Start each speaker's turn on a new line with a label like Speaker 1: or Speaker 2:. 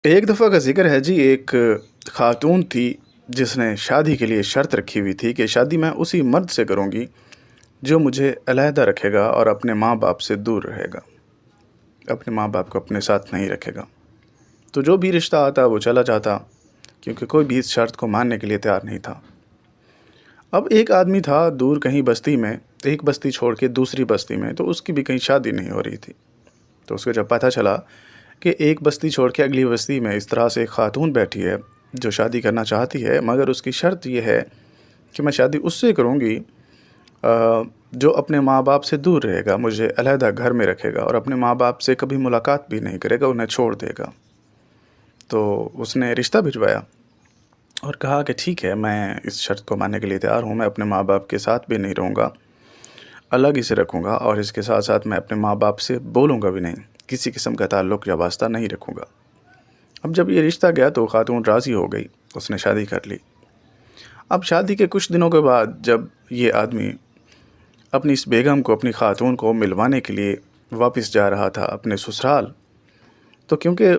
Speaker 1: एक दफ़ा का ज़िक्र है जी, एक ख़ातून थी जिसने शादी के लिए शर्त रखी हुई थी कि शादी मैं उसी मर्द से करूँगी जो मुझे अलहदा रखेगा और अपने माँ बाप से दूर रहेगा, अपने माँ बाप को अपने साथ नहीं रखेगा। तो जो भी रिश्ता आता वो चला जाता, क्योंकि कोई भी इस शर्त को मानने के लिए तैयार नहीं था। अब एक आदमी था दूर कहीं बस्ती में, एक बस्ती छोड़ के दूसरी बस्ती में, तो उसकी भी कहीं शादी नहीं हो रही थी। तो उसको जब पता चला कि एक बस्ती छोड़ के अगली बस्ती में इस तरह से एक ख़ातून बैठी है जो शादी करना चाहती है, मगर उसकी शर्त ये है कि मैं शादी उससे करूँगी जो अपने माँ बाप से दूर रहेगा, मुझे अलहदा घर में रखेगा और अपने माँ बाप से कभी मुलाकात भी नहीं करेगा, उन्हें छोड़ देगा। तो उसने रिश्ता भिजवाया और कहा कि ठीक है, मैं इस शर्त को मानने के लिए तैयार हूँ, मैं अपने माँ बाप के साथ भी नहीं रहूँगा, अलग ही से रखूँगा और इसके साथ साथ मैं अपने माँ बाप से बोलूँगा भी नहीं, किसी किस्म का ताल्लुक़ या वास्ता नहीं रखूँगा। अब जब ये रिश्ता गया तो ख़ातून राज़ी हो गई, उसने शादी कर ली। अब शादी के कुछ दिनों के बाद जब ये आदमी अपनी इस बेगम को, अपनी ख़ातून को मिलवाने के लिए वापस जा रहा था अपने ससुराल, तो क्योंकि